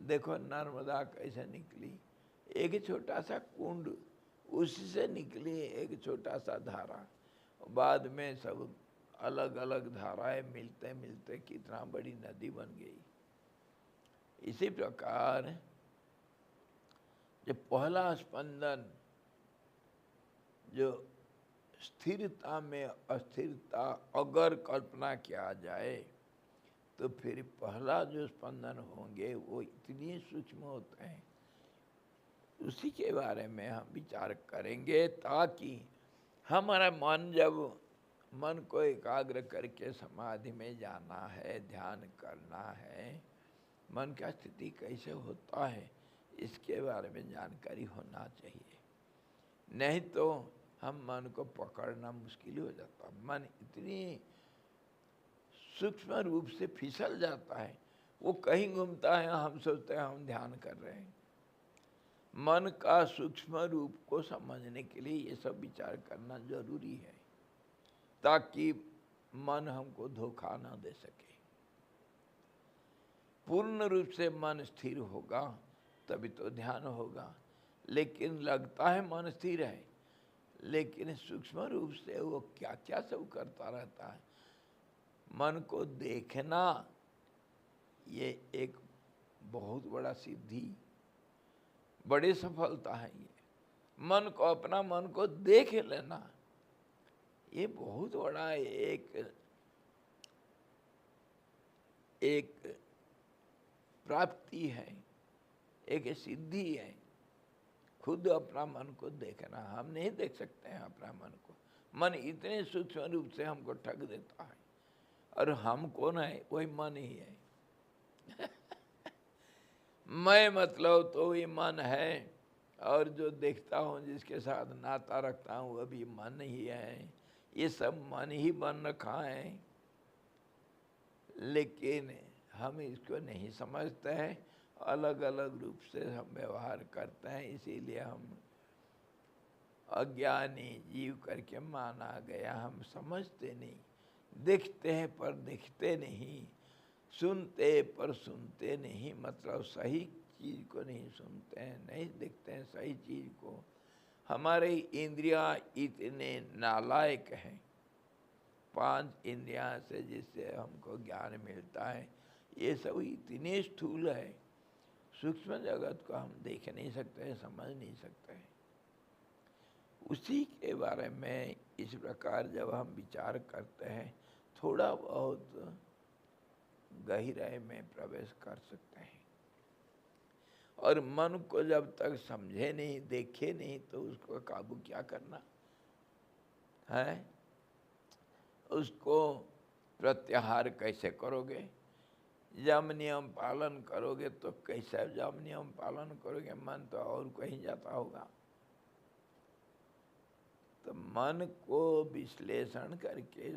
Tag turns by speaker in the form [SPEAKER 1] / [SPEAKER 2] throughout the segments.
[SPEAKER 1] देखो नर्मदा कैसे निकली, एक छोटा सा कुंड, उसी से निकली एक छोटा सा धारा, बाद में सब अलग अलग धाराएं मिलते मिलते कितना बड़ी नदी बन गई। इसी प्रकार जो पहला स्पंदन जो स्थिरता में अस्थिरता अगर कल्पना किया जाए तो फिर पहला जो स्पंदन होंगे वो इतने सूक्ष्म होते हैं, उसी के बारे में हम विचार करेंगे ताकि हमारा मन, जब मन को एकाग्र करके समाधि में जाना है, ध्यान करना है, मन का स्थिति कैसे होता है इसके बारे में जानकारी होना चाहिए। नहीं तो हम मन को पकड़ना मुश्किल हो जाता, मन इतनी सूक्ष्म रूप से फिसल जाता है, वो कहीं घूमता है, हम सोचते हैं हम ध्यान कर रहे हैं। मन का सूक्ष्म रूप को समझने के लिए ये सब विचार करना जरूरी है, ताकि मन हमको धोखा ना दे सके। पूर्ण रूप से मन स्थिर होगा तभी तो ध्यान होगा। लेकिन लगता है मन स्थिर है, लेकिन सूक्ष्म रूप से वो क्या क्या सब करता रहता है। मन को देखना ये एक बहुत बड़ा सिद्धि, बड़ी सफलता है। ये मन को, अपना मन को देख लेना, ये बहुत बड़ा एक प्राप्ति है, एक सिद्धि है। खुद अपना मन को देखना, हम नहीं देख सकते हैं अपना मन को। मन इतने सूक्ष्म रूप से हमको ठग देता है, और हम कौन है? वही मन ही है। मैं मतलब तो ये मन है, और जो देखता हूँ, जिसके साथ नाता रखता हूँ, वो भी मन ही है। ये सब मन ही बन रखा है, लेकिन हम इसको नहीं समझते हैं। अलग अलग रूप से हम व्यवहार करते हैं, इसीलिए हम अज्ञानी जीव करके माना गया। हम समझते नहीं, देखते हैं पर देखते नहीं, सुनते पर सुनते नहीं, मतलब सही चीज़ को नहीं सुनते हैं, नहीं देखते हैं सही चीज़ को। हमारे इंद्रियां इतने नालायक हैं, 5 इंद्रियां से जिससे हमको ज्ञान मिलता है, ये सब इतने स्थूल है, सूक्ष्म जगत को हम देख नहीं सकते, समझ नहीं सकते। उसी के बारे में इस प्रकार जब हम विचार करते हैं, थोड़ा बहुत गहराई में प्रवेश कर सकते हैं। और मन को जब तक समझे नहीं, देखे नहीं, तो उसको काबू क्या करना है? उसको प्रत्याहार कैसे करोगे? यम नियम पालन करोगे तो कैसे यम नियम पालन करोगे? मन तो और कहीं जाता होगा। तो मन को विश्लेषण करके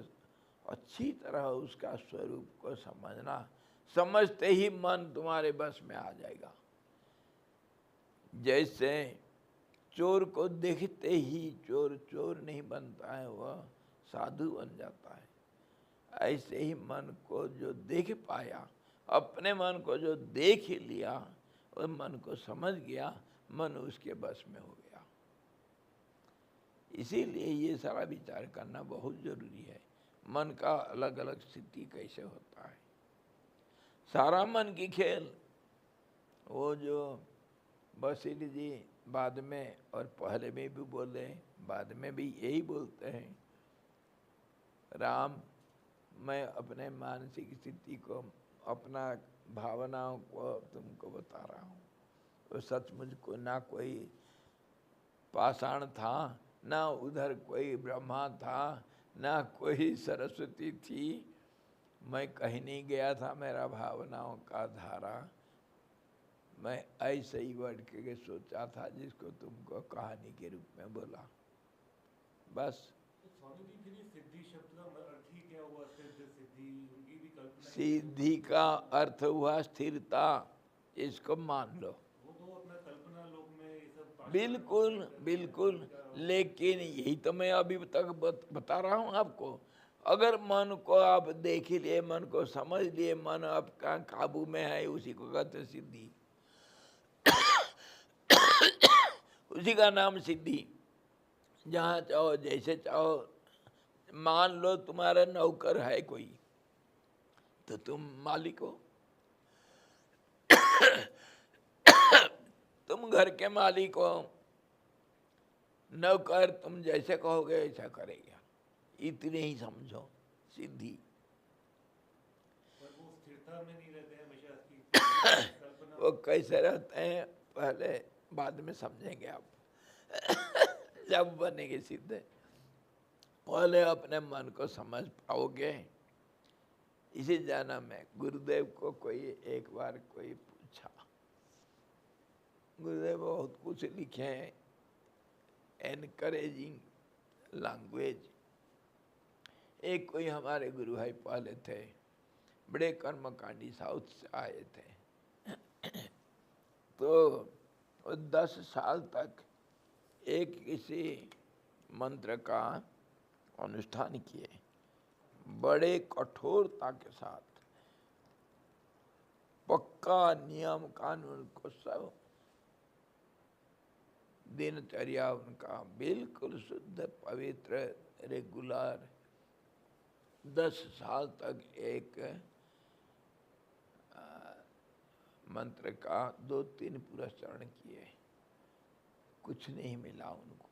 [SPEAKER 1] अच्छी तरह उसका स्वरूप को समझना, समझते ही मन तुम्हारे बस में आ जाएगा। जैसे चोर को देखते ही चोर चोर नहीं बनता है, वह साधु बन जाता है। ऐसे ही मन को जो देख पाया, अपने मन को जो देख लिया और मन को समझ गया, मन उसके बस में हो गया। इसीलिए ये सारा विचार करना बहुत जरूरी है, मन का अलग अलग स्थिति कैसे होता है। सारा मन की खेल, वो जो बसीली जी बाद में और पहले में भी बोले, बाद में भी यही बोलते हैं, राम मैं अपने मानसिक स्थिति को, अपना भावनाओं को तुमको बता रहा हूँ। वो सचमुच को ना कोई पाषाण था, ना उधर कोई ब्रह्मा था, ना कोई सरस्वती थी। मैं कहीं नहीं गया था, मेरा भावनाओं का धारा, मैं ऐसे ही बैठ के सोचा था, जिसको तुमको कहानी के रूप में बोला, बस।
[SPEAKER 2] स्वामी जी के लिए सिद्धि शब्द का अर्थ ही क्या हुआ? सिद्ध सिद्धि उनकी भी कल्पना।
[SPEAKER 1] सिद्धि का अर्थ हुआ स्थिरता, इसको मान लो।
[SPEAKER 2] वो तो अपना कल्पना लोक में ये सब
[SPEAKER 1] बिल्कुल बिल्कुल, लेकिन यही तो मैं अभी तक बता रहा हूँ आपको। अगर मन को आप देख लिए, मन को समझ लिए, मन आपका काबू में है, उसी को कहते सिद्धि। उसी का नाम सिद्धि। जहाँ चाहो जैसे चाहो, मान लो तुम्हारा नौकर है कोई तो तुम मालिक हो, तुम घर के मालिक हो, नौकर तुम जैसे कहोगे ऐसा करेगा। इतने ही समझो सिद्धि।
[SPEAKER 2] पर वो स्थिरता में नहीं रहते हैं हमेशा की कल्पना।
[SPEAKER 1] वो कैसे रहते हैं पहले बाद में समझेंगे आप जब बनेंगे सिद्ध। पहले अपने मन को समझ पाओगे। इसी जन्म में गुरुदेव को कोई एक बार कोई पूछा, गुरुदेव बहुत कुछ लिखे हैं, एनकरेजिंग लैंग्वेज। एक कोई हमारे गुरु भाई पहले थे, बड़े कर्मकांडी, साउथ से आए थे। तो 10 साल तक एक किसी मंत्र का अनुष्ठान किए, बड़े कठोरता के साथ, पक्का नियम कानून को सब, दिनचर्या उनका बिल्कुल शुद्ध पवित्र रेगुलर। 10 साल तक एक मंत्र का 2-3 पुरस्चरण किए, कुछ नहीं मिला उनको।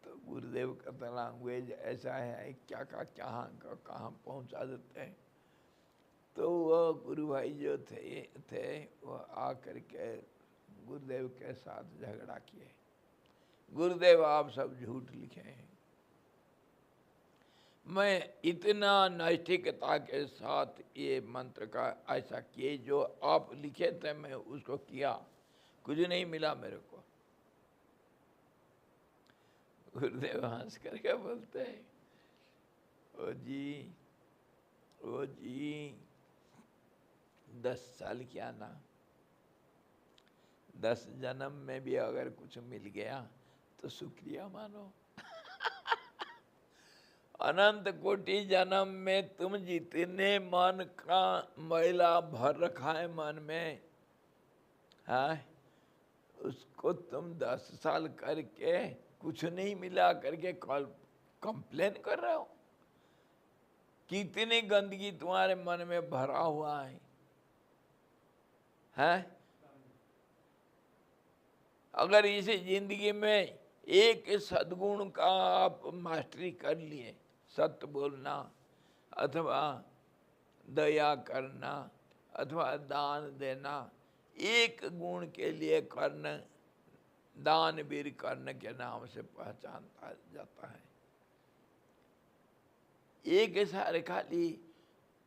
[SPEAKER 1] तो गुरुदेव का लैंग्वेज ऐसा है, क्या कहाँ पहुँचा देते हैं। तो वो गुरु भाई जो थे वो आ करके गुरुदेव के साथ झगड़ा किए। गुरुदेव आप सब झूठ लिखे हैं, मैं इतना नैतिकता के साथ ये मंत्र का ऐसा किए, जो आप लिखे थे मैं उसको किया, कुछ नहीं मिला मेरे को। गुरुदेव हंस करके बोलते हैं, ओ जी 10 साल क्या ना, 10 जन्म में भी अगर कुछ मिल गया तो शुक्रिया मानो। अनंत कोटि जन्म में तुम जितने मन का मैला भर रखा है मन में, हाँ, उसको तुम 10 साल करके कुछ नहीं मिला करके कंप्लेन कर रहे हो। कितनी गंदगी तुम्हारे मन में भरा हुआ है, हैं? अगर इस जिंदगी में एक सद्गुण का आप मास्टरी कर लिए, सत्य बोलना अथवा दया करना अथवा दान देना, एक गुण के लिए कर्ण, दानवीर कर्ण के नाम से पहचानता जाता है। एक सारे खाली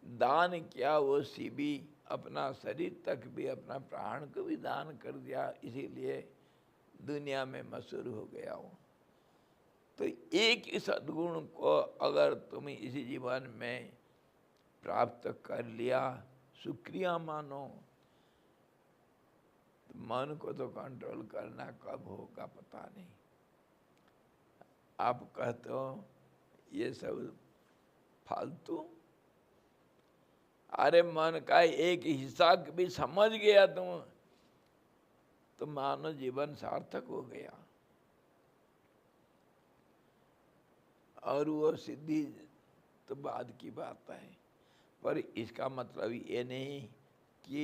[SPEAKER 1] दान किया, वो भी अपना शरीर तक भी, अपना प्राण को भी दान कर दिया, इसीलिए दुनिया में मशहूर हो गया हो। तो एक ही सद्गुण को अगर तुम इसी जीवन में प्राप्त कर लिया, शुक्रिया मानो। तो मन को तो कंट्रोल करना कब होगा पता नहीं। आप कहते हो ये सब फालतू, अरे मन का एक हिस्सा भी समझ गया तुम तो मानो जीवन सार्थक हो गया। और वो सिद्धि तो बाद की बात है, पर इसका मतलब ये नहीं कि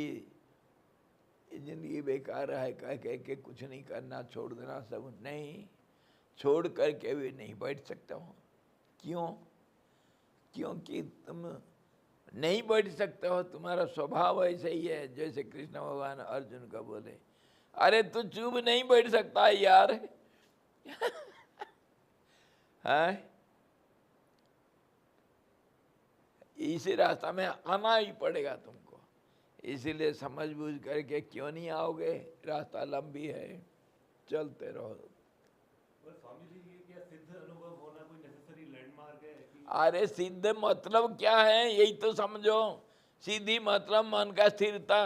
[SPEAKER 1] जिंदगी बेकार है कह के कुछ नहीं करना, छोड़ देना सब। नहीं, छोड़ करके भी नहीं बैठ सकता हूँ। क्यों? क्योंकि तुम नहीं बैठ सकते हो, तुम्हारा स्वभाव ऐसा ही है। जैसे कृष्ण भगवान अर्जुन का बोले, अरे तू चुप नहीं बैठ सकता यार। है इसी रास्ता में आना ही पड़ेगा तुमको, इसीलिए समझ बूझ करके क्यों नहीं आओगे, रास्ता लंबी है, चलते रहो।
[SPEAKER 2] स्वामी जी, ये क्या सिद्ध अनुभव होना कोई नेसेसरी लैंडमार्क है कि?
[SPEAKER 1] अरे सिद्ध मतलब क्या है, यही तो समझो। सीधी मतलब मन का स्थिरता,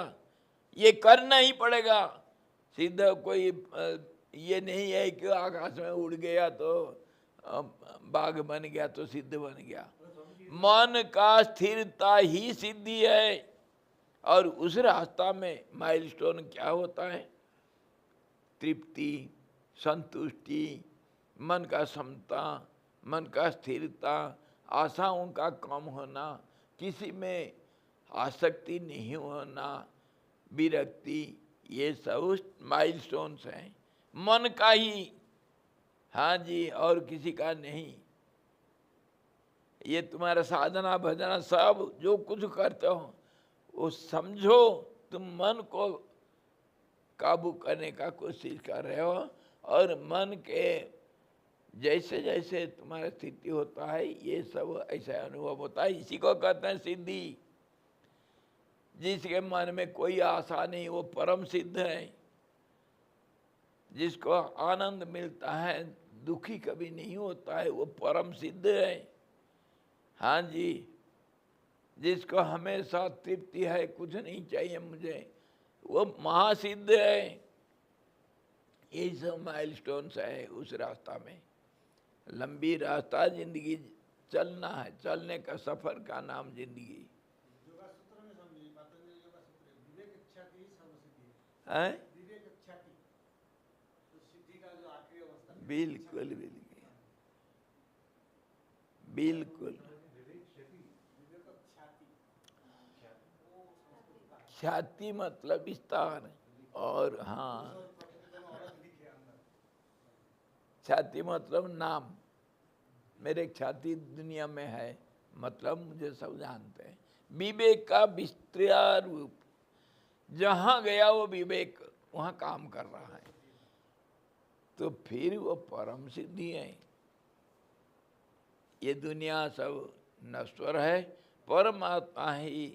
[SPEAKER 1] ये करना ही पड़ेगा। सिद्ध कोई ये नहीं है कि आकाश में उड़ गया तो बाघ बन गया तो सिद्ध बन गया। मन का स्थिरता ही सिद्धि है। और उस रास्ता में माइलस्टोन क्या होता है, तृप्ति, संतुष्टि, मन का समता, मन का स्थिरता, आशाओं का कम होना, किसी में आसक्ति नहीं होना, विरक्ति, ये सब माइलस्टोन्स हैं मन का ही। हाँ जी, और किसी का नहीं। ये तुम्हारा साधना भजना सब जो कुछ करते हो वो समझो तुम मन को काबू करने का कोशिश कर रहे हो, और मन के जैसे जैसे तुम्हारा स्थिति होता है ये सब ऐसा अनुभव होता है। इसी को कहते हैं सिद्धि। जिसके मन में कोई आशा नहीं वो परम सिद्ध है। जिसको आनंद मिलता है, दुखी कभी नहीं होता है, वो परम सिद्ध है। हाँ जी, जिसको हमेशा तृप्ति है, कुछ नहीं चाहिए मुझे, वो महासिद्ध है। यही सब माइलस्टोन्स है उस रास्ता में। लंबी रास्ता जिंदगी चलना है, चलने का सफर का नाम जिंदगी है। बिल्कुल बिल्कुल बिल्कुल। ख्याति मतलब विस्तार, और हाँ ख्याति मतलब नाम। मेरे ख्याति दुनिया में है, मतलब मुझे सब जानते हैं। विवेक का विस्तृत रूप, जहाँ गया वो विवेक वहाँ काम कर रहा है, तो फिर वो परम सिद्धि है। ये दुनिया सब नश्वर है, परमात्मा ही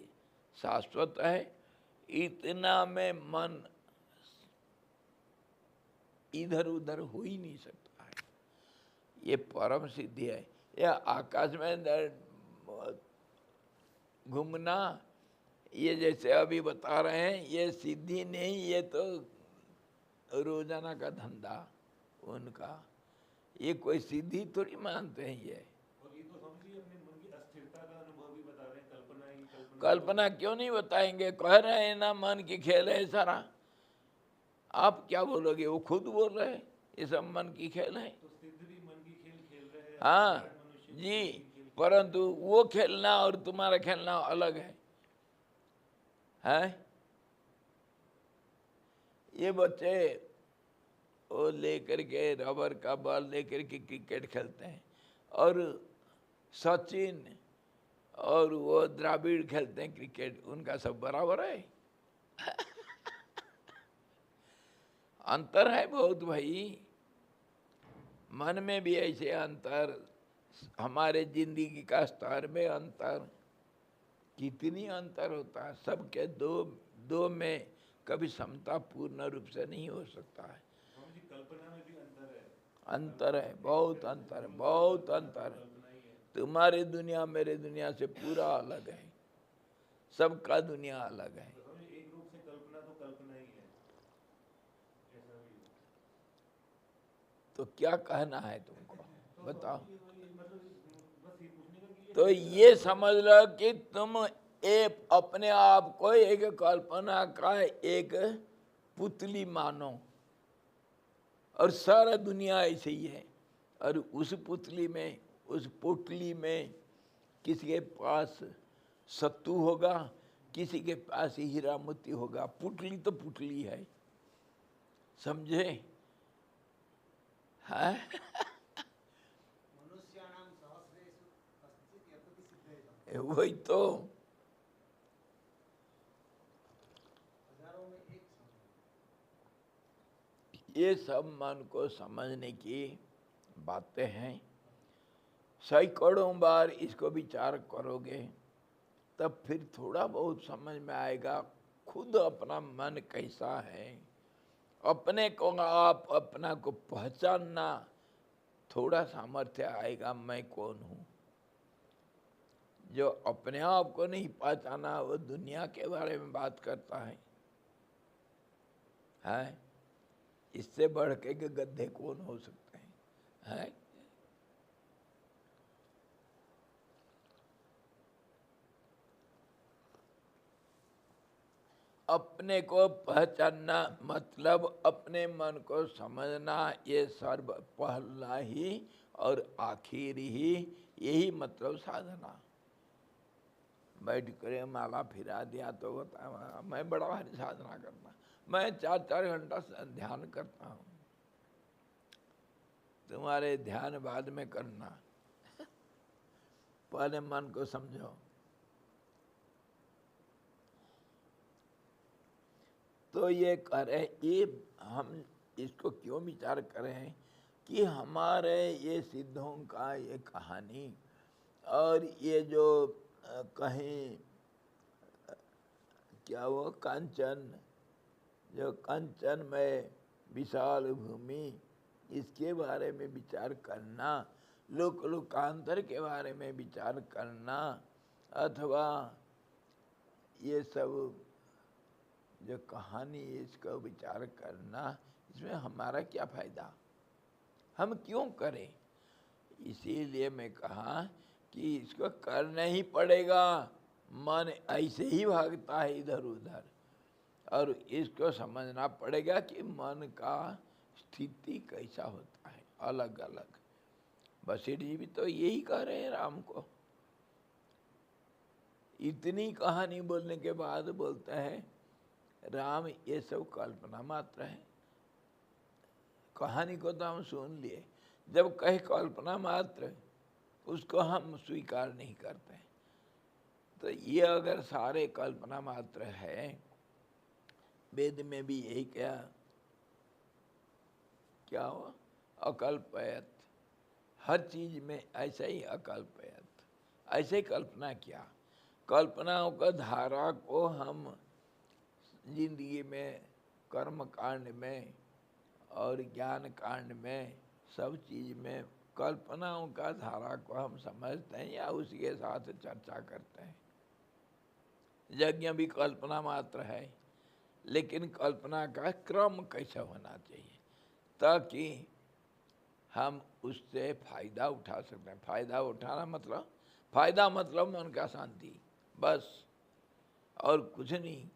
[SPEAKER 1] शाश्वत है। इतना में मन इधर उधर हो ही नहीं सकता है। ये परम सिद्धि है। यह आकाश में घूमना, ये जैसे अभी बता रहे हैं, ये सिद्धि नहीं, ये तो रोजाना का धंधा उनका। ये कोई सिद्धि थोड़ी मानते हैं ये।
[SPEAKER 2] और ये तो समझिए अपने मन की अस्थिरता का अनुभव भी बता रहे हैं।
[SPEAKER 1] कल्पना क्यों नहीं बताएंगे? कह रहे हैं ना मन की खेल है सारा। आप क्या बोलोगे? वो खुद बोल रहे हैं ये सब मन की खेल है।
[SPEAKER 2] तो सिद्ध भी मन की खेल खेल रहे हैं।
[SPEAKER 1] हाँ
[SPEAKER 2] मनुष्य भी
[SPEAKER 1] जी,
[SPEAKER 2] मन की खेल
[SPEAKER 1] परंतु वो खेलना और तुम्हारा खेलना अलग है। ये बच्चे वो लेकर के रबर का बॉल लेकर के क्रिकेट खेलते हैं, और सचिन और वो द्राविड़ खेलते हैं क्रिकेट, उनका सब बराबर है? अंतर है बहुत भाई। मन में भी ऐसे अंतर, हमारे जिंदगी का स्तर में अंतर, कितनी अंतर होता है। सबके दो में कभी समता पूर्ण रूप से नहीं हो सकता है।
[SPEAKER 2] स्वामी जी, कल्पना में भी अंतर है।
[SPEAKER 1] अंतर है, बहुत अंतर है, बहुत अंतर है।
[SPEAKER 2] कल्पना ही है।
[SPEAKER 1] तुम्हारी दुनिया मेरे दुनिया से पूरा अलग है, सबका दुनिया अलग है।
[SPEAKER 2] तो स्वामी जी, एक रूप से कल्पना तो कल्पना ही है, ऐसा भी है।
[SPEAKER 1] तो क्या कहना है तुमको,
[SPEAKER 2] तो
[SPEAKER 1] बताओ।
[SPEAKER 2] स्वामी जी, मतलब बस ये पूछने का कि
[SPEAKER 1] तो ये समझ लो कि तुम अपने आप को एक कल्पना का एक पुतली मानो, और सारा दुनिया ऐसे ही है। और उस पुतली में, उस पुतली में किसी के पास सत्तू होगा, किसी के पास हीरा मोती होगा। पुतली तो पुतली है, समझे? है वही तो। ये सब मन को समझने की बातें हैं। सैकड़ों बार इसको विचार करोगे तब फिर थोड़ा बहुत समझ में आएगा खुद अपना मन कैसा है। अपने को आप अपना को पहचानना थोड़ा सामर्थ्य आएगा, मैं कौन हूँ। जो अपने आप को नहीं पहचाना वो दुनिया के बारे में बात करता है। इससे बढ़ के गड्ढे कौन हो सकते हैं? अपने को पहचानना मतलब अपने मन को समझना, ये सर्व पहला ही और आखिर ही, यही मतलब साधना। बैठ कर माला फिरा दिया तो होता, मैं बड़ा भारी साधना करता, मैं 4-4 घंटा ध्यान करता हूँ। तुम्हारे ध्यान बाद में करना, पहले मन को समझो। तो ये करें, ये हम इसको क्यों विचार करें कि हमारे ये सिद्धों का ये कहानी और ये जो कहीं क्या वो कांचन, जो कंचन में विशाल भूमि, इसके बारे में विचार करना, लोकांतर के बारे में विचार करना, अथवा ये सब जो कहानी इसका विचार करना, इसमें हमारा क्या फायदा, हम क्यों करें? इसीलिए मैं कहा कि इसको करना ही पड़ेगा। मन ऐसे ही भागता है इधर उधर, और इसको समझना पड़ेगा कि मन का स्थिति कैसा होता है अलग अलग। बशीर जी भी तो यही कह रहे हैं राम को। इतनी कहानी बोलने के बाद बोलता है राम ये सब कल्पना मात्र है। कहानी को तो हम सुन लिए, जब कहे कल्पना मात्र उसको हम स्वीकार नहीं करते। तो ये अगर सारे कल्पना मात्र है, वेद में भी यही क्या हो, अकल्पयत, हर चीज में ऐसा ही अकल्पयत, ऐसे कल्पना किया। कल्पनाओं का धारा को हम जिंदगी में, कर्म कांड में और ज्ञान कांड में, सब चीज में कल्पनाओं का धारा को हम समझते हैं या उसके साथ चर्चा करते हैं। यज्ञ भी कल्पना मात्र है, लेकिन कल्पना का क्रम कैसा होना चाहिए ताकि हम उससे फायदा उठा सकते हैं। फायदा उठाना मतलब, फायदा मतलब मन का शांति, बस और कुछ नहीं।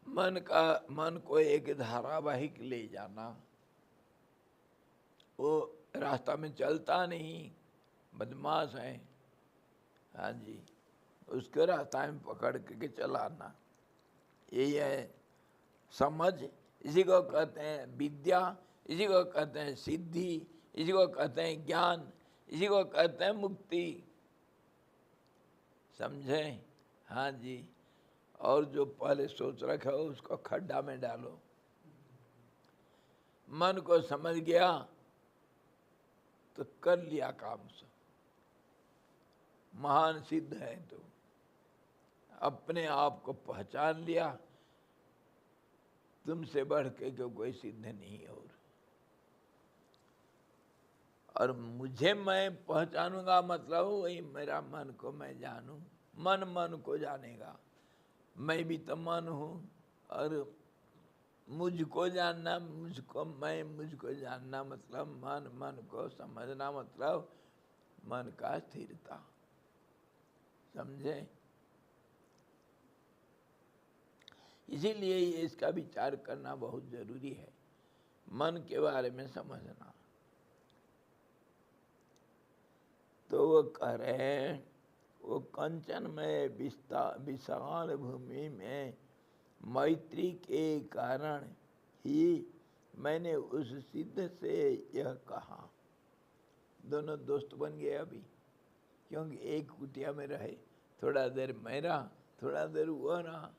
[SPEAKER 1] मन को एक धारावाहिक ले जाना, वो रास्ता में चलता नहीं, बदमाश है, हाँ जी, उसके रास्ता में पकड़ के चलाना, यही है समझ। इसी को कहते हैं विद्या, इसी को कहते हैं सिद्धि, इसी को कहते हैं ज्ञान, इसी को कहते हैं मुक्ति। समझे? हाँ जी। और जो पहले सोच रखा हो उसको खड्डा में डालो। मन को समझ गया तो कर लिया काम से, महान सिद्ध है। तो अपने आप को पहचान लिया, तुमसे बढ़ के कोई सिद्ध नहीं। और मुझे मैं पहचानूंगा मतलब वही मेरा मन को मैं जानूं, मन को जानेगा। मैं भी तो मन हूँ, और मुझको जानना, मुझको जानना मतलब मन को समझना मतलब मन का स्थिरता। समझे? इसीलिए इसका विचार करना बहुत जरूरी है, मन के बारे में समझना। तो वो कह रहे हैं, वो कंचन में विशाल भूमि में मैत्री के कारण ही मैंने उस सिद्ध से यह कहा। दोनों दोस्त बन गए अभी, क्योंकि एक कुटिया में रहे, थोड़ा देर मैं रहा, थोड़ा देर वो रहा,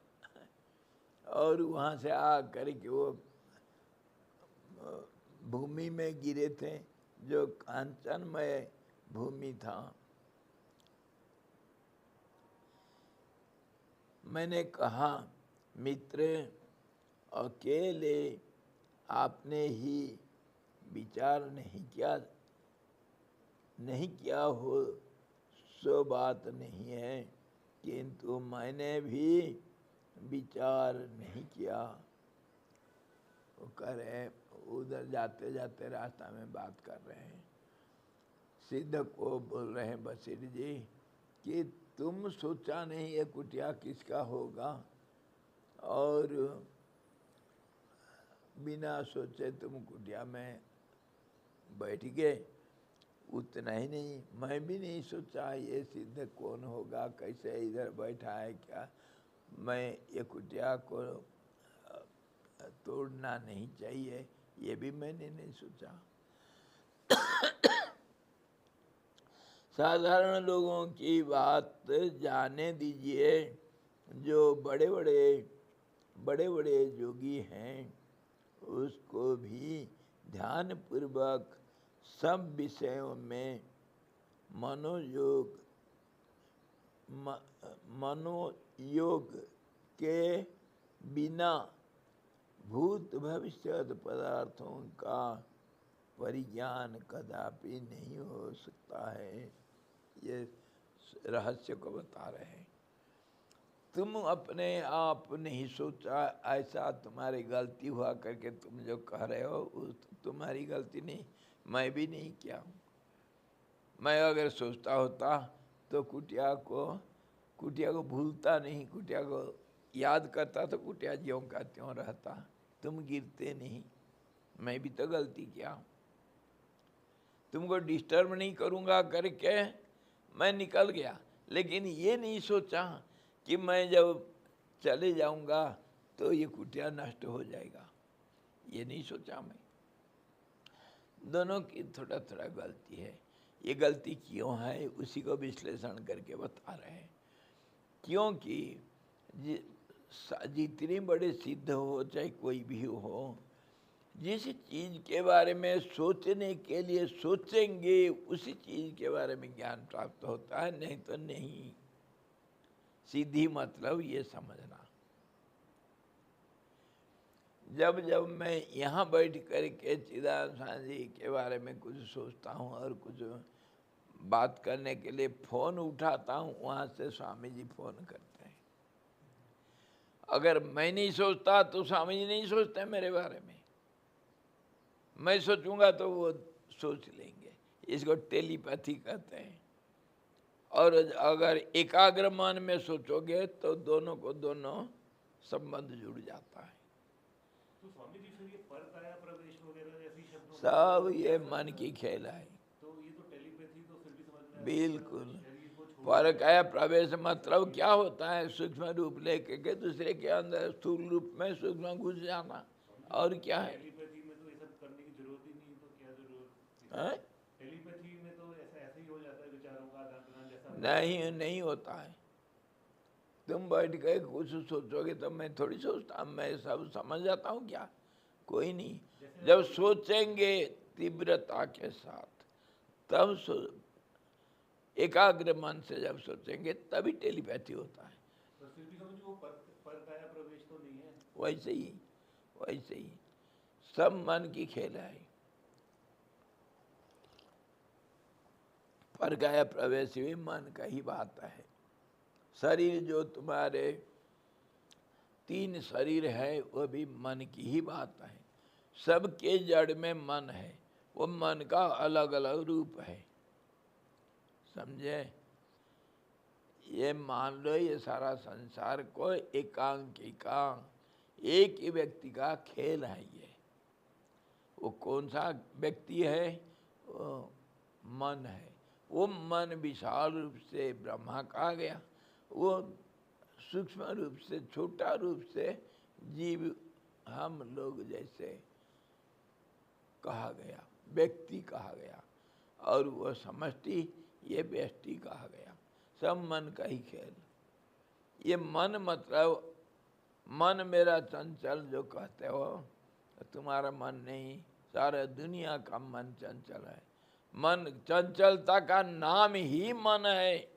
[SPEAKER 1] और वहाँ से आ करके वो भूमि में गिरे थे जो कांचनमय भूमि था। मैंने कहा मित्र, अकेले आपने ही विचार नहीं किया हो सो बात नहीं है, किंतु मैंने भी विचार नहीं किया। वो कह रहे हैं, उधर जाते जाते रास्ता में बात कर रहे हैं, सिद्ध को बोल रहे हैं बशीर जी कि तुम सोचा नहीं ये कुटिया किसका होगा, और बिना सोचे तुम कुटिया में बैठ गए। उतना ही नहीं, मैं भी नहीं सोचा ये सिद्ध कौन होगा, कैसे इधर बैठा है क्या। मैं ये कुटिया को तोड़ना नहीं चाहिए, ये भी मैंने नहीं सोचा। साधारण लोगों की बात जाने दीजिए। जो बड़े बड़े योगी हैं उसको भी ध्यान पूर्वक सब विषयों में मनोयोग के बिना भूत भविष्य पदार्थों का परिज्ञान कदापि नहीं हो सकता है। ये रहस्य को बता रहे हैं। तुम अपने आप नहीं सोचा, ऐसा तुम्हारी गलती हुआ करके तुम जो कह रहे हो तुम्हारी गलती नहीं, मैं भी नहीं किया हूँ। मैं अगर सोचता होता तो कुटिया को भूलता नहीं, कुटिया को याद करता तो कुटिया ज्यों का त्यों रहता। तुम गिरते नहीं, मैं भी तो गलती किया हूँ। तुमको डिस्टर्ब नहीं करूँगा करके मैं निकल गया, लेकिन ये नहीं सोचा कि मैं जब चले जाऊँगा तो ये कुटिया नष्ट हो जाएगा, ये नहीं सोचा मैं। दोनों की थोड़ा थोड़ा गलती है। ये गलती क्यों है उसी को विश्लेषण करके बता रहे हैं। क्योंकि जितनी बड़े सिद्ध हो चाहे कोई भी हो, जिस चीज़ के बारे में सोचने के लिए सोचेंगे उसी चीज़ के बारे में ज्ञान प्राप्त होता है, नहीं तो नहीं। सीधी मतलब ये समझना। जब जब मैं यहाँ बैठ कर के चिदानंद स्वामी जी के बारे में कुछ सोचता हूँ और कुछ बात करने के लिए फ़ोन उठाता हूँ, वहाँ से स्वामी जी फ़ोन करते हैं। अगर मैं नहीं सोचता तो स्वामी जी नहीं सोचते मेरे बारे में। मैं सोचूंगा तो वो सोच लेंगे। इसको टेलीपैथी कहते हैं। और अगर एकाग्र मन में सोचोगे तो दोनों को दोनों संबंध जुड़ जाता है।
[SPEAKER 2] तो स्वामी जी फिर ये पर काया प्रवेश वगैरह ऐसी शब्दों
[SPEAKER 1] सब ये मन की खेल है।
[SPEAKER 2] तो ये तो टेलीपैथी तो फिर भी समझ में
[SPEAKER 1] बिल्कुल।
[SPEAKER 2] शरीर को छोड़
[SPEAKER 1] पर काया प्रवेश मतलब क्या होता है? सूक्ष्म रूप लेके के दूसरे के अंदर स्थूल रूप में सूक्ष्म घुस जाना। और क्या है?
[SPEAKER 2] टेलीपैथी में तो ये सब करने की जरूरत ही नहीं, तो क्या जरूरत
[SPEAKER 1] है?
[SPEAKER 2] टेलीपैथी में तो ऐसे ही हो जाता है विचारों का आदान प्रदान जैसा।
[SPEAKER 1] नहीं होता है। तुम बैठ के कुछ सोचोगे तो मैं थोड़ी सोचता, मैं सब समझ जाता हूँ क्या? कोई नहीं। जब सोचेंगे तीव्रता के साथ, तब एकाग्र मन से जब सोचेंगे तभी टेलीपैथी होता है।
[SPEAKER 2] तो फिर भी समझो वो पर काया प्रवेश तो नहीं है।
[SPEAKER 1] वैसे ही सब मन की खेल है। पर काया प्रवेश भी मन का ही बात है। शरीर जो तुम्हारे 3 शरीर है वो भी मन की ही बात है। सबके जड़ में मन है, वो मन का अलग अलग रूप है। समझे? ये मान लो ये सारा संसार को एकांकिका एक ही व्यक्ति का खेल है। ये वो कौन सा व्यक्ति है? वो मन है। वो मन विशाल रूप से ब्रह्मा कहा गया, वो सूक्ष्म रूप से छोटा रूप से जीव हम लोग जैसे कहा गया, व्यक्ति कहा गया, और वो समष्टि ये व्यष्टि कहा गया। सब मन का ही खेल। ये मन मतलब मन मेरा चंचल जो कहते हो, तुम्हारा मन नहीं, सारा दुनिया का मन चंचल है। मन चंचलता का नाम ही मन है।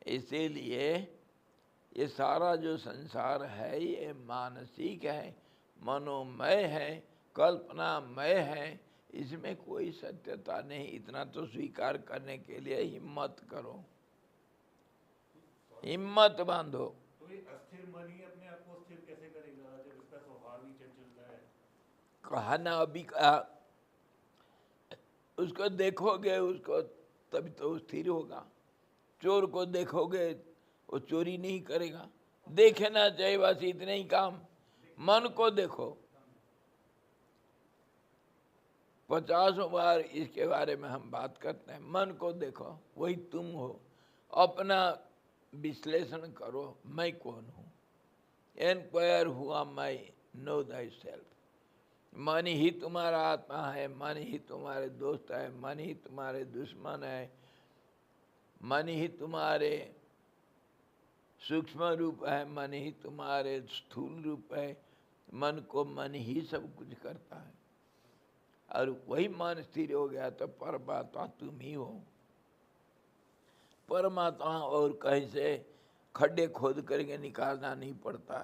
[SPEAKER 1] इसीलिए ये सारा जो संसार है ये मानसिक है, मनोमय है, कल्पनामय है। इसमें कोई सत्यता नहीं। इतना तो स्वीकार करने के लिए हिम्मत करो, हिम्मत बांधो।
[SPEAKER 2] तो ये अस्थिर मन ही अपने आप को स्थिर कैसे करेगा जब इसका स्वभाव ही चंचलता है?
[SPEAKER 1] कहा ना अभी कहा, उसको देखोगे उसको तभी तो स्थिर होगा। चोर को देखोगे वो चोरी नहीं करेगा, देखना चाहिए, बस इतने ही काम। मन को देखो। 50 बार इसके बारे में हम बात करते हैं। मन को देखो, वही तुम हो। अपना विश्लेषण करो, मैं कौन हूँ। एनक्वायर हुआ मैं, नो दाई सेल्फ। मन ही तुम्हारा आत्मा है, मन ही तुम्हारे दोस्त है, मन ही तुम्हारे दुश्मन है, मन ही तुम्हारे सूक्ष्म रूप है, मन ही तुम्हारे स्थूल रूप है। मन को मन ही सब कुछ करता है, और वही मन स्थिर हो गया तो परमात्मा तुम ही हो। परमात्मा और कहीं से खड्डे खोद करके निकालना नहीं पड़ता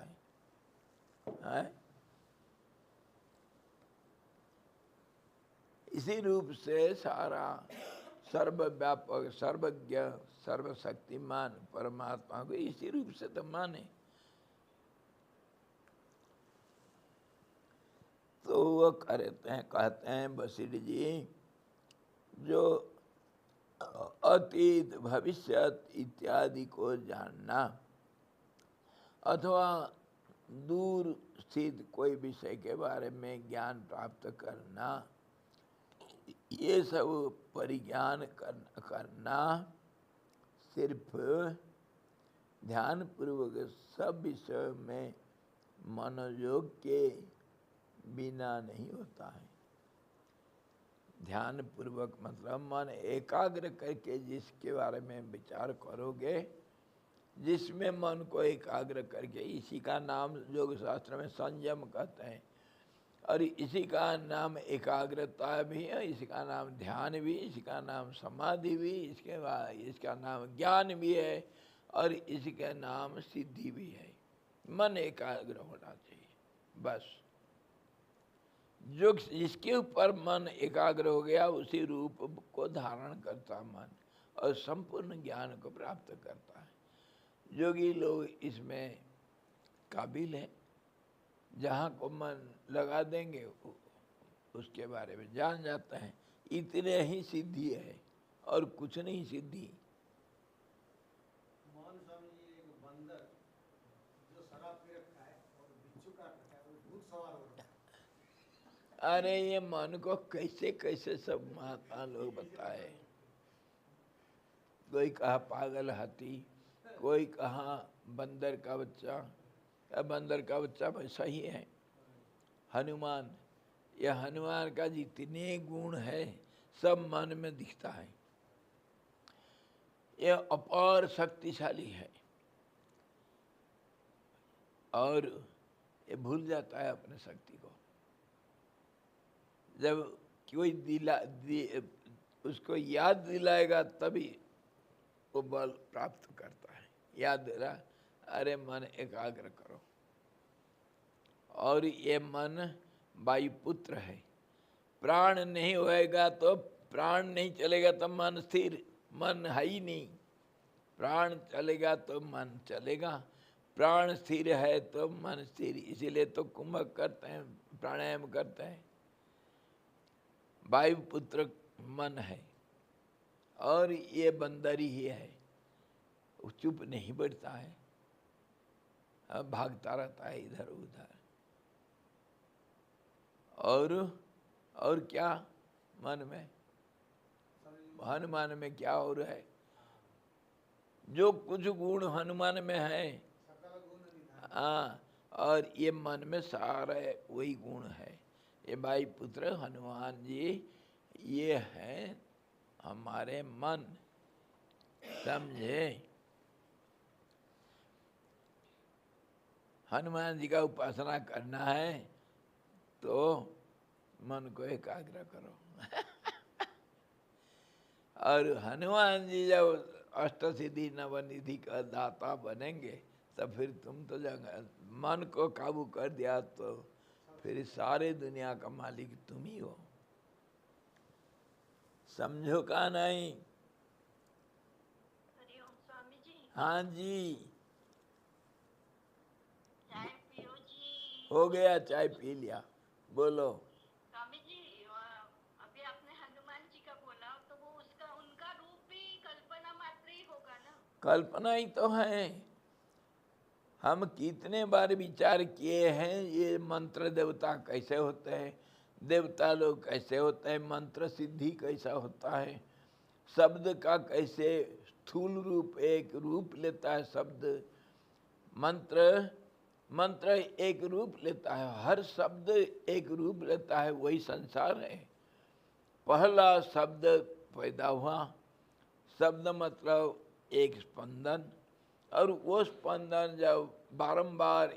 [SPEAKER 1] है? इसी रूप से सारा सर्वव्यापक, सर्वज्ञ, सर्वशक्तिमान परमात्मा को इसी रूप से तो माने। तो वो कहते हैं वशिष्ठ जी, जो अतीत भविष्यत इत्यादि को जानना अथवा दूर स्थित कोई विषय के बारे में ज्ञान प्राप्त करना, ये सब परिज्ञान करना सिर्फ ध्यान पूर्वक सब विषय में मनोयोग के बिना नहीं होता है। ध्यान पूर्वक मतलब मन एकाग्र करके जिसके बारे में विचार करोगे, जिसमें मन को एकाग्र करके, इसी का नाम योग शास्त्र में संयम कहते हैं, और इसी का नाम एकाग्रता भी है, इसी का नाम ध्यान भी, इसी का नाम समाधि भी, इसके बाद इसका नाम ज्ञान भी है, और इसी का नाम सिद्धि भी है। मन एकाग्र होना चाहिए बस। जो जिसके ऊपर मन एकाग्र हो गया उसी रूप को धारण करता मन, और संपूर्ण ज्ञान को प्राप्त करता है। योगी लोग इसमें काबिल हैं। जहाँ को मन लगा देंगे उसके बारे में जान जाते हैं। इतने ही सिद्धि है और कुछ नहीं सिद्धि।
[SPEAKER 2] मोहन स्वामी जी, एक बंदर जो शराब पी रखा है और बिच्छू काट रखा है, वो भूत सवार हो रखा है।
[SPEAKER 1] अरे ये मन को कैसे कैसे सब महात्मा लोग बताए। कोई कहा पागल हाथी, कोई कहा बंदर का बच्चा। बंदर का बच्चा वैसा ही है हनुमान। यह हनुमान का जितने गुण है सब मन में दिखता है। यह अपार शक्तिशाली है, और ये भूल जाता है अपने शक्ति को। जब कोई उसको याद दिलाएगा तभी वो बल प्राप्त करता है। याद दिला, अरे मन एकाग्र करो। और ये मन वायुपुत्र है। प्राण नहीं होएगा तो, प्राण नहीं चलेगा तो मन स्थिर, मन है ही नहीं। प्राण चलेगा तो मन चलेगा, प्राण स्थिर है तो मन स्थिर। इसीलिए तो कुंभक करते हैं, प्राणायाम करते हैं। वायुपुत्र मन है, और ये बंदर ही है। वो चुप नहीं बैठता है, भागता रहता है इधर उधर। और क्या मन में, हनुमान में क्या और है? जो कुछ गुण हनुमान में है, हाँ, और ये मन में सारे वही गुण है। ये भाई पुत्र हनुमान जी, ये है हमारे मन, समझे? हनुमान जी का उपासना करना है तो मन को एकाग्र करो। और हनुमान जी जब अष्टसिद्धि नवनिधि का दाता बनेंगे तब फिर तुम तो जगह मन को काबू कर दिया तो फिर सारे दुनिया का मालिक तुम ही हो। समझो का नहीं?
[SPEAKER 3] हरिओम स्वामी जी।
[SPEAKER 1] हाँ जी,
[SPEAKER 3] चाय पियो जी।
[SPEAKER 1] हो गया, चाय पी लिया। बोलो।
[SPEAKER 3] स्वामी जी, अभी आपने हनुमान जी का बोला, तो वो उसका उनका रूप भी कल्पना मात्र ही होगा ना?
[SPEAKER 1] कल्पना ही तो है। हम कितने बार विचार किए हैं ये मंत्र देवता कैसे होते हैं, देवता लोग कैसे होते हैं, मंत्र सिद्धि कैसा होता है, शब्द का कैसे स्थूल रूप एक रूप लेता है, शब्द मंत्र एक रूप लेता है, हर शब्द एक रूप लेता है, वही संसार है। पहला शब्द पैदा हुआ, शब्द मतलब एक स्पंदन, और वो स्पंदन जब बारंबार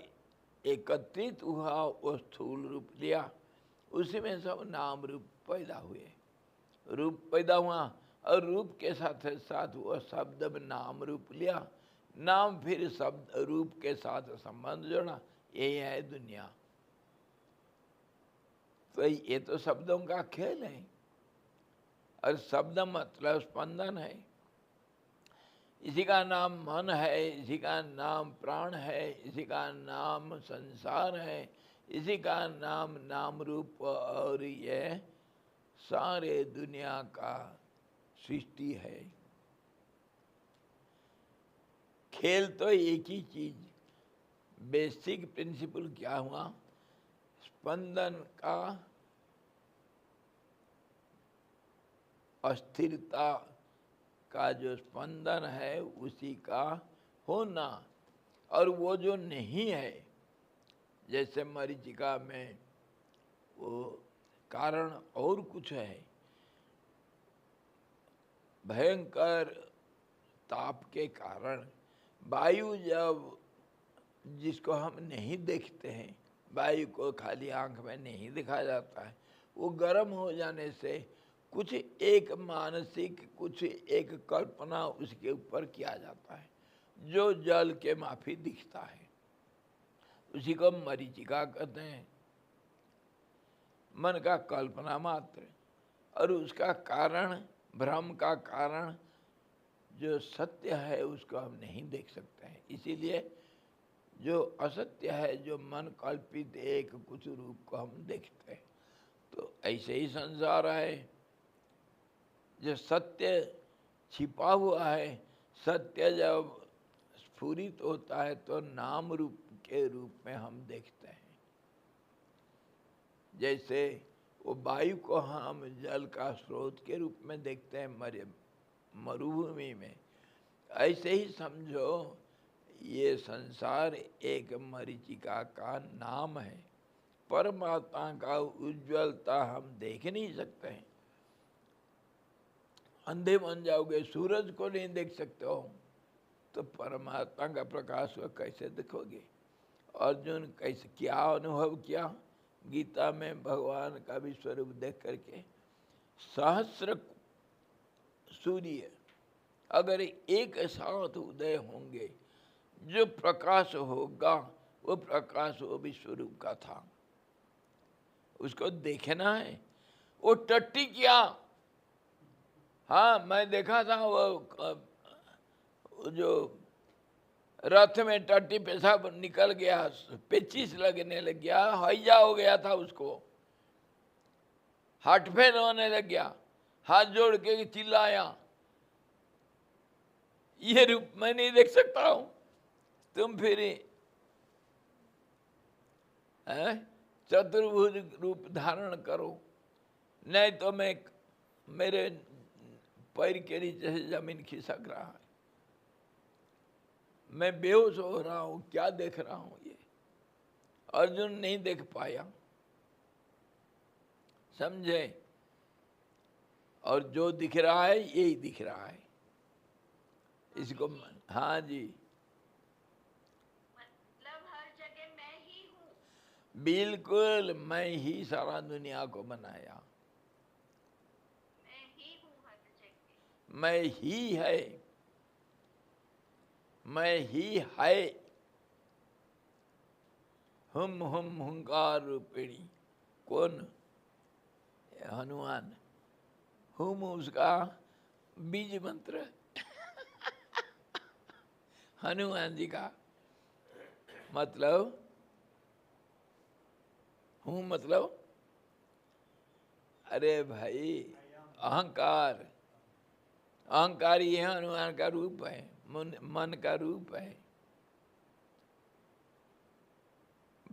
[SPEAKER 1] एकत्रित हुआ वो स्थूल रूप लिया, उसी में सब नाम रूप पैदा हुए, रूप पैदा हुआ, और रूप के साथ साथ वो शब्द में नाम रूप लिया, नाम फिर शब्द रूप के साथ संबंध जोड़ा, यही है दुनिया। तो ये तो शब्दों का खेल है, और शब्द मतलब स्पंदन है, इसी का नाम मन है, इसी का नाम प्राण है, इसी का नाम संसार है, इसी का नाम नाम रूप, और ये सारे दुनिया का सृष्टि है। खेल तो एक ही चीज, बेसिक प्रिंसिपल क्या हुआ, स्पंदन का अस्थिरता का जो स्पंदन है उसी का होना, और वो जो नहीं है, जैसे मरीचिका में वो कारण और कुछ है, भयंकर ताप के कारण वायु जब, जिसको हम नहीं देखते हैं, वायु को खाली आंख में नहीं देखा जाता है, वो गर्म हो जाने से कुछ एक मानसिक, कुछ एक कल्पना उसके ऊपर किया जाता है, जो जल के माफी दिखता है, उसी को मरीचिका कहते हैं, मन का कल्पना मात्र, और उसका कारण, भ्रम का कारण जो सत्य है उसको हम नहीं देख सकते हैं। इसीलिए जो असत्य है, जो मन कल्पित एक कुछ रूप को हम देखते हैं, तो ऐसे ही संसार है, जो सत्य छिपा हुआ है, सत्य जब स्फुरित होता है तो नाम रूप के रूप में हम देखते हैं। जैसे वो वायु को हम जल का स्रोत के रूप में देखते हैं मरुभूमि में, ऐसे ही समझो ये संसार एक मरीचिका का नाम है। परमात्मा का उज्ज्वलता हम देख नहीं सकते हैं, अंधे बन जाओगे, सूरज को नहीं देख सकते हो तो परमात्मा का प्रकाश को कैसे देखोगे। अर्जुन कैसे क्या अनुभव किया, गीता में भगवान का भी स्वरूप देख करके, सहस्र सूर्य अगर एक साथ उदय होंगे, जो प्रकाश होगा वो प्रकाश वो विश्वरूप का था, उसको देखना है। वो टट्टी किया, हाँ मैं देखा था, वो जो रथ में टट्टी पेशाब निकल गया, पेचिस लगने लग गया, हैजा हो गया था, उसको हाथ फेर होने लग गया, हाथ जोड़ के चिल्लाया, ये रूप मैं नहीं देख सकता हूं, तुम फिर चतुर्भुज रूप धारण करो, नहीं तो मैं, मेरे पैर के नीचे से जमीन खिसक रहा है, मैं बेहोश हो रहा हूं, क्या देख रहा हूं ये। अर्जुन नहीं देख पाया, समझे, और जो दिख रहा है यही दिख रहा है, इसको हाँ जी,
[SPEAKER 3] मतलब हर जगह मैं ही हूँ,
[SPEAKER 1] बिल्कुल मैं ही सारा दुनिया को बनाया,
[SPEAKER 3] मैं ही हूँ हर जगह।
[SPEAKER 1] मैं ही है, मैं ही है, हम हुंकार रूपिणी, कौन, हनुमान, हम उसका बीज मंत्र हनुमान जी का मतलब, हूँ मतलब, अरे भाई अहंकार, अहंकार ये हनुमान का रूप है, मन का रूप है,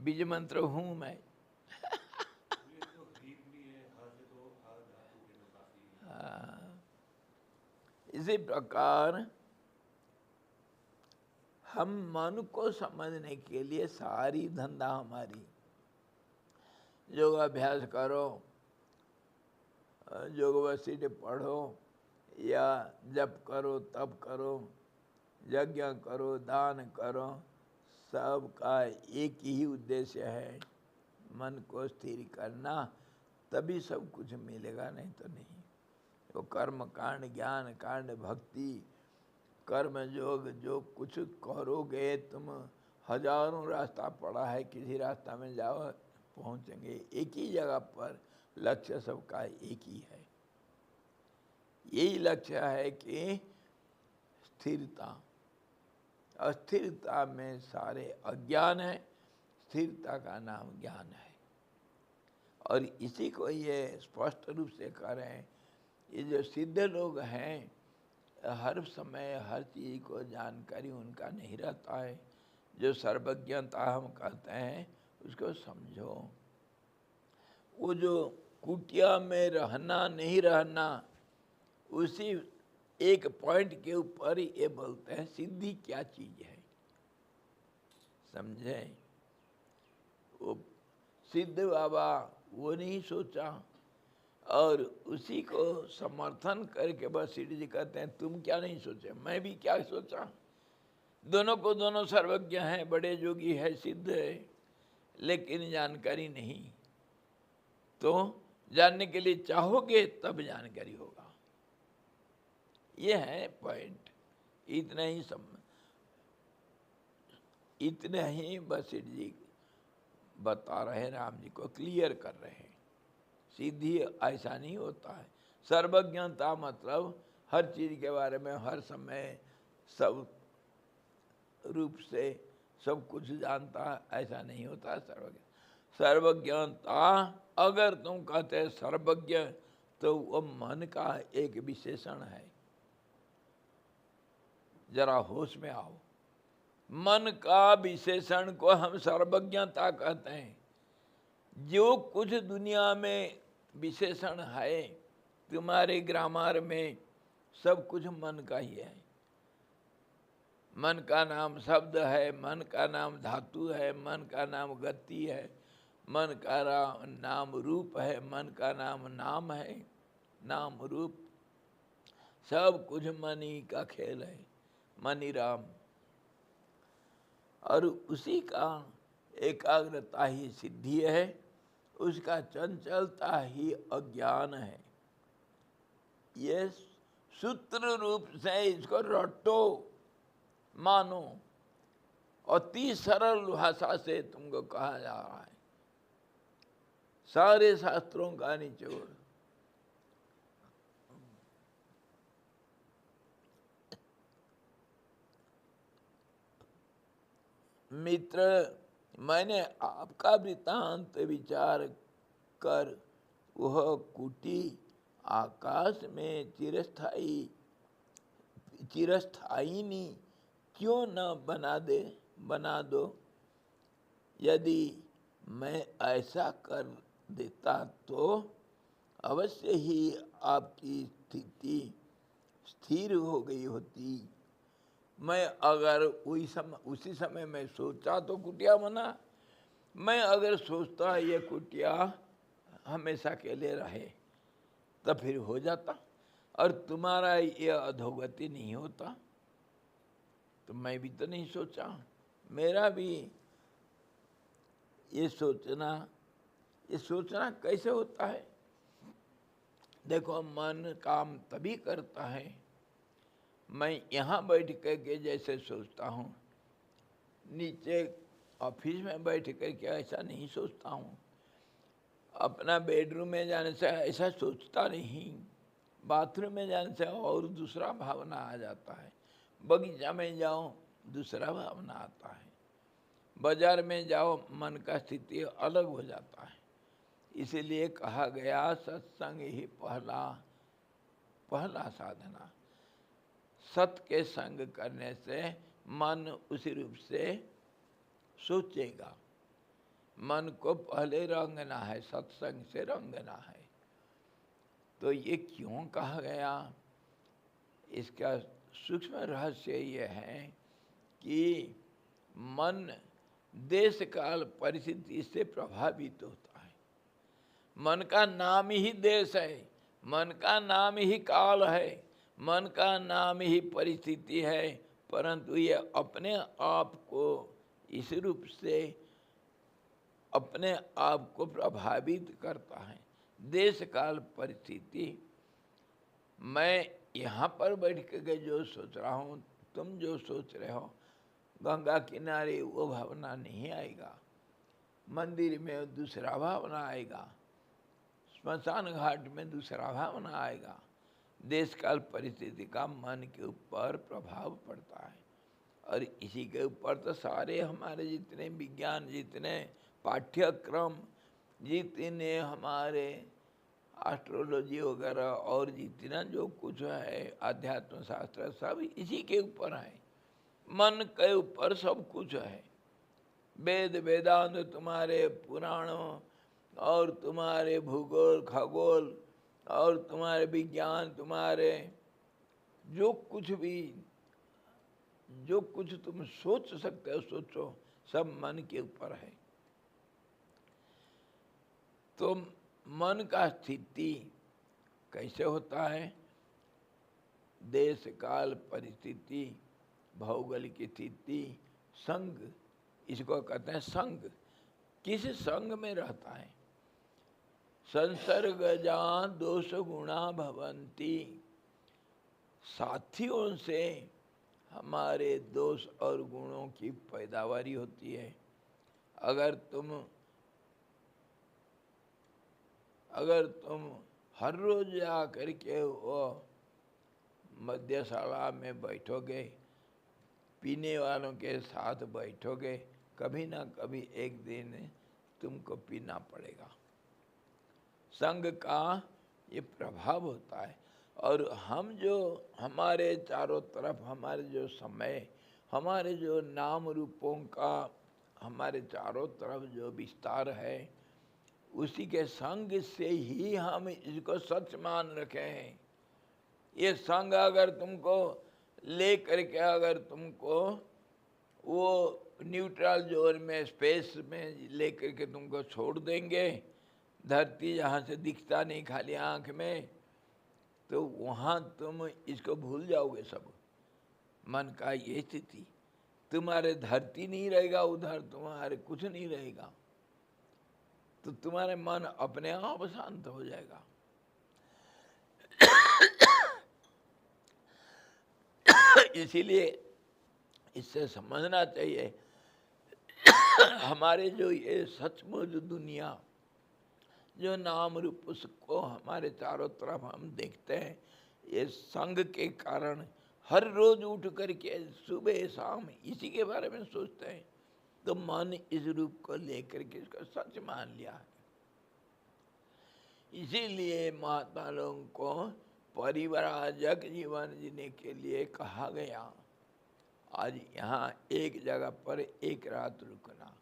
[SPEAKER 1] बीज मंत्र हूँ मैं। हाँ, इसी प्रकार हम मन को समझने के लिए सारी धंधा हमारी, योगाभ्यास करो, योग वसीठ पढ़ो, या जप करो, तप करो, यज्ञ करो, दान करो, सबका एक ही उद्देश्य है, मन को स्थिर करना, तभी सब कुछ मिलेगा, नहीं तो नहीं। वो कर्म कांड, ज्ञान कांड, भक्ति, कर्म योग, जो कुछ करोगे तुम, हजारों रास्ता पड़ा है, किसी रास्ता में जाओ पहुंचेंगे एक ही जगह पर, लक्ष्य सबका एक ही है। यही लक्ष्य है कि स्थिरता। अस्थिरता में सारे अज्ञान है, स्थिरता का नाम ज्ञान है। और इसी को ये स्पष्ट रूप से कह रहे हैं, ये जो सिद्ध लोग हैं, हर समय हर चीज़ को जानकारी उनका नहीं रहता है। जो सर्वज्ञता हम कहते हैं उसको समझो। वो जो कुटिया में रहना नहीं रहना, उसी एक पॉइंट के ऊपर ये बोलते हैं सिद्धि क्या चीज़ है, समझे। वो सिद्ध बाबा वो नहीं सोचा, और उसी को समर्थन करके बस सीढ़ी जी कहते हैं तुम क्या नहीं सोचे, मैं भी क्या सोचा। दोनों को दोनों सर्वज्ञ हैं, बड़े योगी है, सिद्ध है, लेकिन जानकारी नहीं। तो जानने के लिए चाहोगे तब जानकारी होगा। ये है पॉइंट। इतना ही इतना ही बसीठ जी बता रहे, राम जी को क्लियर कर रहे हैं। सीधी ऐसा नहीं होता है। सर्वज्ञता मतलब हर चीज़ के बारे में हर समय सब रूप से सब कुछ जानता, ऐसा नहीं होता सर्वज्ञ। सर्वज्ञता अगर तुम कहते हैं सर्वज्ञ, तो वो मन का एक विशेषण है। जरा होश में आओ, मन का विशेषण को हम सर्वज्ञता कहते हैं। जो कुछ दुनिया में विशेषण है, तुम्हारे ग्रामर में सब कुछ मन का ही है। मन का नाम शब्द है, मन का नाम धातु है, मन का नाम गति है, मन का नाम रूप है, मन का नाम है, नाम रूप, सब कुछ मन ही का खेल है, मनी राम। और उसी का एकाग्रता ही सिद्धि है, उसका चंचलता ही अज्ञान है। ये सूत्र रूप से इसको रटो, मानो। अति सरल भाषा से तुमको कहा जा रहा है, सारे शास्त्रों का निचोड़। मित्र, मैंने आपका वृत्तांत विचार कर वह कुटी आकाश में चिरस्थायिनी क्यों न बना दो। यदि मैं ऐसा कर देता तो अवश्य ही आपकी स्थिति स्थिर हो गई होती। मैं अगर उसी समय मैं सोचा तो कुटिया बना। मैं अगर सोचता ये कुटिया हमेशा के लिए रहे, तब फिर हो जाता, और तुम्हारा ये अधोगति नहीं होता। तो मैं भी तो नहीं सोचा, मेरा भी ये सोचना कैसे होता है। देखो, मन काम तभी करता है। मैं यहाँ बैठ कर के जैसे सोचता हूँ, नीचे ऑफिस में बैठ कर के ऐसा नहीं सोचता हूँ। अपना बेडरूम में जाने से ऐसा सोचता नहीं, बाथरूम में जाने से और दूसरा भावना आ जाता है, बगीचा में जाओ दूसरा भावना आता है, बाजार में जाओ मन का स्थिति अलग हो जाता है। इसीलिए कहा गया सत्संग ही पहला साधना। सत के संग करने से मन उसी रूप से सोचेगा। मन को पहले रंगना है, सत्संग से रंगना है। तो ये क्यों कहा गया? इसका सूक्ष्म रहस्य ये है कि मन देश काल परिस्थिति से प्रभावित होता है। मन का नाम ही देश है, मन का नाम ही काल है, मन का नाम ही परिस्थिति है, परंतु ये अपने आप को इस रूप से अपने आप को प्रभावित करता है। देश काल परिस्थिति, मैं यहाँ पर बैठ के जो सोच रहा हूँ, तुम जो सोच रहे हो, गंगा किनारे वो भावना नहीं आएगा, मंदिर में दूसरा भावना आएगा, स्मशान घाट में दूसरा भावना आएगा। देश काल परिस्थिति का मन के ऊपर प्रभाव पड़ता है, और इसी के ऊपर तो सारे हमारे जितने विज्ञान, जितने पाठ्यक्रम, जितने हमारे एस्ट्रोलॉजी वगैरह और जितना जो कुछ है आध्यात्म शास्त्र, सब इसी के ऊपर है। मन के ऊपर सब कुछ है। वेद वेदांत, तुम्हारे पुराणों और तुम्हारे भूगोल खगोल और तुम्हारे विज्ञान, तुम्हारे जो कुछ तुम सोच सकते हो सोचो, सब मन के ऊपर है। तो मन का स्थिति कैसे होता है? देश काल परिस्थिति, भौगोलिक स्थिति, संग, इसको कहते हैं संग। किस संग में रहता है? संसर्गजा दोष गुणा भवंती, साथियों से हमारे दोष और गुणों की पैदावारी होती है। अगर तुम हर रोज आकर के वो मद्यशाला में बैठोगे, पीने वालों के साथ बैठोगे, कभी ना कभी एक दिन तुमको पीना पड़ेगा। संग का ये प्रभाव होता है। और हम जो हमारे चारों तरफ, हमारे जो समय, हमारे जो नाम रूपों का हमारे चारों तरफ जो विस्तार है, उसी के संग से ही हम इसको सच मान रखे हैं। ये संग अगर तुमको ले करके, अगर तुमको वो न्यूट्रल जोन में, स्पेस में ले करके तुमको छोड़ देंगे, धरती जहाँ से दिखता नहीं खाली आँख में, तो वहाँ तुम इसको भूल जाओगे सब। मन का ये स्थिति, तुम्हारे धरती नहीं रहेगा उधर, तुम्हारे कुछ नहीं रहेगा, तो तुम्हारे मन अपने आप शांत हो जाएगा। इसीलिए इससे समझना चाहिए हमारे जो ये सचमुच दुनिया, जो नाम रूप उसको हमारे चारों तरफ हम देखते हैं, ये संग के कारण हर रोज उठ करके सुबह शाम इसी के बारे में सोचते हैं, तो मन इस रूप को लेकर के इसका सच मान लिया है। इसीलिए महात्मा लोगों को परिव्राजक जीवन जीने के लिए कहा गया। आज यहाँ एक जगह पर एक रात रुकना,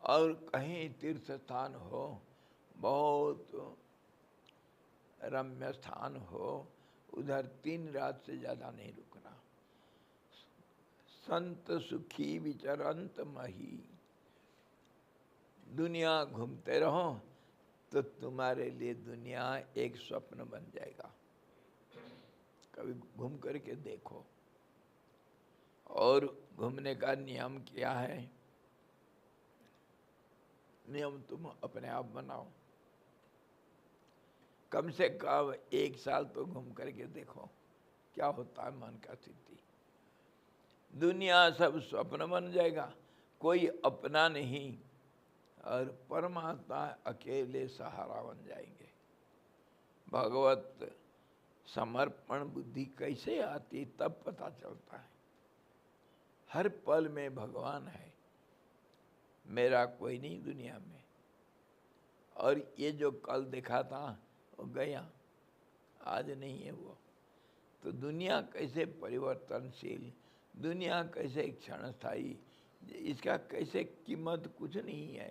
[SPEAKER 1] और कहीं तीर्थ स्थान हो, बहुत रम्य स्थान हो, उधर 3 रात से ज़्यादा नहीं रुकना। संत सुखी विचरंत मही, दुनिया घूमते रहो तो तुम्हारे लिए दुनिया एक स्वप्न बन जाएगा। कभी घूम करके देखो। और घूमने का नियम क्या है? नियम तुम अपने आप बनाओ। कम से कम 1 साल तो घूम करके देखो क्या होता है मन का स्थिति। दुनिया सब स्वप्न बन जाएगा, कोई अपना नहीं, और परमात्मा अकेले सहारा बन जाएंगे। भगवत समर्पण बुद्धि कैसे आती तब पता चलता है। हर पल में भगवान है, मेरा कोई नहीं दुनिया में। और ये जो कल देखा था वो गया, आज नहीं है वो। तो दुनिया कैसे परिवर्तनशील, दुनिया कैसे क्षणस्थायी, इसका कैसे कीमत कुछ नहीं है,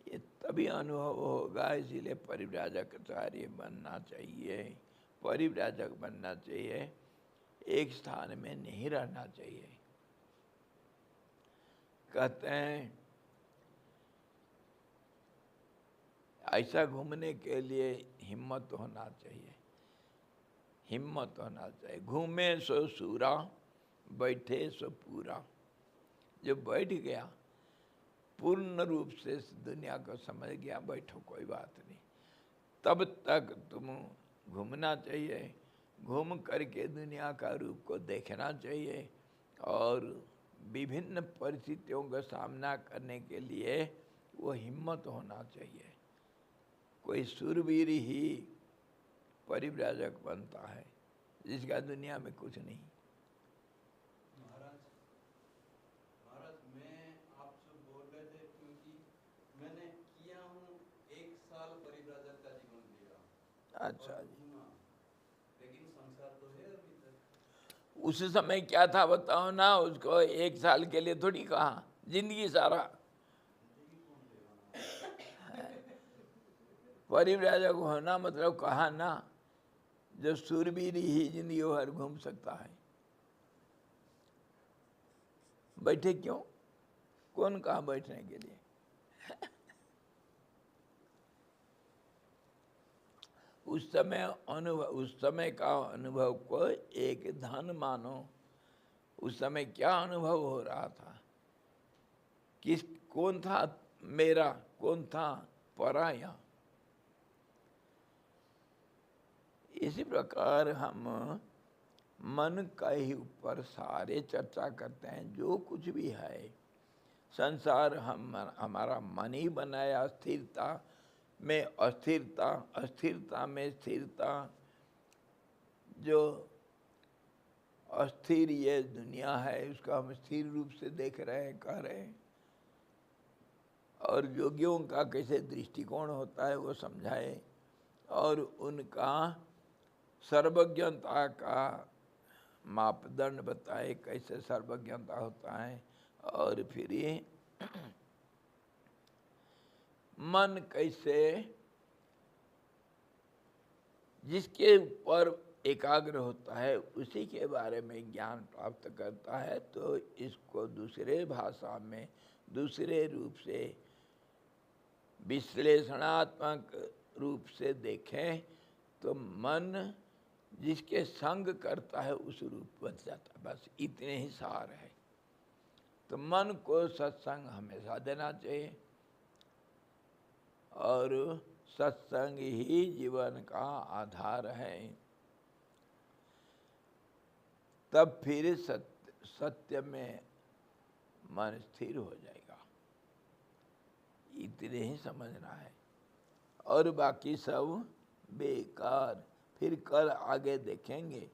[SPEAKER 1] ये तभी अनुभव होगा। इसीलिए परिव्राजकाचार्य बनना चाहिए, परिव्राजक बनना चाहिए, एक स्थान में नहीं रहना चाहिए। कहते हैं ऐसा घूमने के लिए हिम्मत होना चाहिए, हिम्मत होना चाहिए। घूमे सो सूरा, बैठे सो पूरा। जो बैठ गया, पूर्ण रूप से इस दुनिया को समझ गया, बैठो कोई बात नहीं। तब तक तुम घूमना चाहिए, घूम करके दुनिया का रूप को देखना चाहिए और विभिन्न परिस्थितियों का सामना करने के लिए वो हिम्मत होना चाहिए। कोई शूरवीर ही परिव्राजक बनता है, जिसका दुनिया में कुछ नहीं।
[SPEAKER 4] महाराज मैं आपसे बोल रहे थे क्योंकि मैंने किया हूँ 1 साल परिव्राजक का जीवन जिया।
[SPEAKER 1] अच्छा जी,
[SPEAKER 4] लेकिन संसार तो है अभी तक।
[SPEAKER 1] उस समय क्या था बताओ ना, उसको 1 साल के लिए थोड़ी कहा, जिंदगी सारा। परिव्राजक होना मतलब कहा ना, जो शूरवीर ही जिंदगी भर घूम सकता है। बैठे क्यों, कौन कहा बैठने के लिए? उस समय का अनुभव को एक धन मानो। उस समय क्या अनुभव हो रहा था, कौन था मेरा, कौन था पराया। इसी प्रकार हम मन का ही ऊपर सारे चर्चा करते हैं। जो कुछ भी है संसार हमारा मन ही बनाया। स्थिरता में अस्थिरता, अस्थिरता में स्थिरता। जो अस्थिर ये दुनिया है उसको हम स्थिर रूप से देख रहे हैं, कह रहे हैं। और योगियों का कैसे दृष्टिकोण होता है वो समझाए, और उनका सर्वज्ञता का मापदंड बताए, कैसे सर्वज्ञता होता है। और फिर ये मन कैसे जिसके ऊपर एकाग्र होता है उसी के बारे में ज्ञान प्राप्त करता है। तो इसको दूसरे भाषा में, दूसरे रूप से, विश्लेषणात्मक रूप से देखें तो मन जिसके संग करता है उस रूप बन जाता है। बस इतने ही सार है। तो मन को सत्संग हमेशा देना चाहिए, और सत्संग ही जीवन का आधार है। तब फिर सत्य में मन स्थिर हो जाएगा। इतने ही समझना है, और बाकी सब बेकार। फिर कल आगे देखेंगे।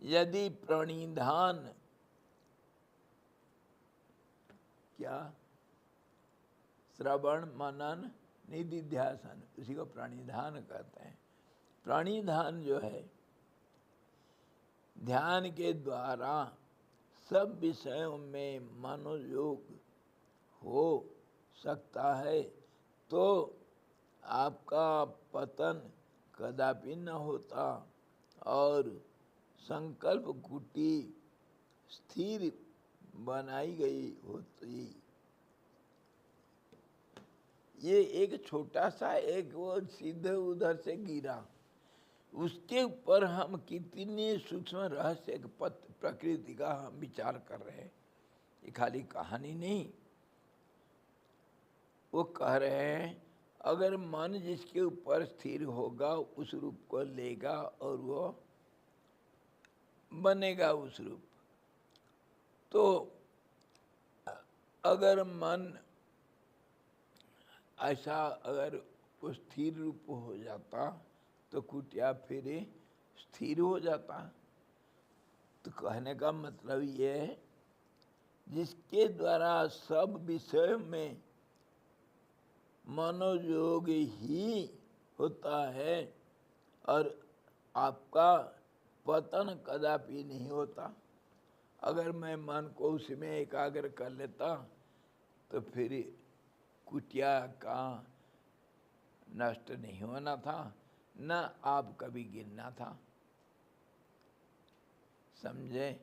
[SPEAKER 1] यदि प्रणिधान, क्या, श्रवण मनन निधिध्यासन, उसी को प्रणिधान कहते हैं। प्रणिधान जो है, ध्यान के द्वारा सब विषयों में मनोयोग हो सकता है, तो आपका पतन कदापि न होता और संकल्प कुटी स्थिर बनाई गई होती। ये एक छोटा सा एक वो सीधे उधर से गिरा, उसके ऊपर हम कितनी सूक्ष्म रहस्य प्रकृति का हम विचार कर रहे हैं। ये खाली कहानी नहीं। वो कह रहे हैं अगर मन जिसके ऊपर स्थिर होगा उस रूप को लेगा और वो बनेगा उस रूप। तो अगर मन ऐसा अगर वो स्थिर रूप हो जाता तो कुटिया फिर स्थिर हो जाता। तो कहने का मतलब ये है जिसके द्वारा सब विषय में मनोयोग ही होता है और आपका पतन कदापि नहीं होता। अगर मैं मन को उसमें एकाग्र कर लेता तो फिर कुटिया का नष्ट नहीं होना था, न आप कभी गिरना था। समझे?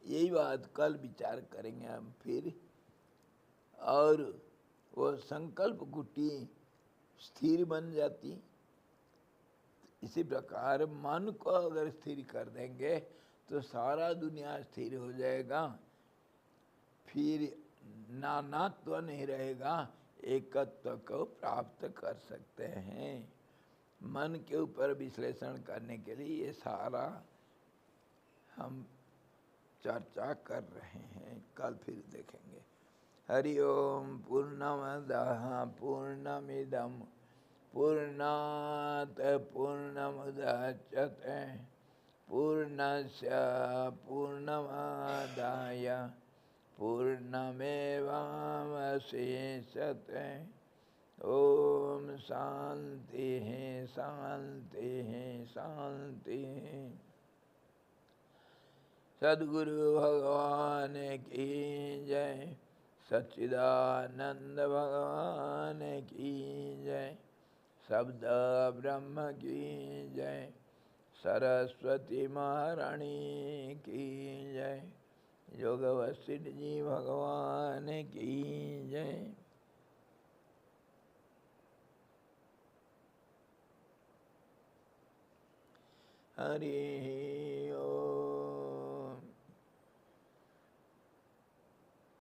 [SPEAKER 1] यही बात कल विचार करेंगे हम फिर। और वो संकल्प कुटी स्थिर बन जाती। इसी प्रकार मन को अगर स्थिर कर देंगे तो सारा दुनिया स्थिर हो जाएगा। फिर नानात्व नहीं रहेगा, एकत्व को प्राप्त कर सकते हैं। मन के ऊपर विश्लेषण करने के लिए ये सारा हम चर्चा कर रहे हैं, कल फिर देखेंगे। हरि ओम। पूर्णमदः पूर्णमिदं पूर्णात् पूर्णमुदच्यते पूर्णस्य पूर्णमादाय पूर्णमेवावशिष्यते। ओम शांति शांति शांति। सद्गुरु भगवान की जय। सच्चिदानंद भगवान की जय। शब्द ब्रह्म की जय। सरस्वती महारानी की जय। योग वशिष्ठ जी भगवान की जय। हरि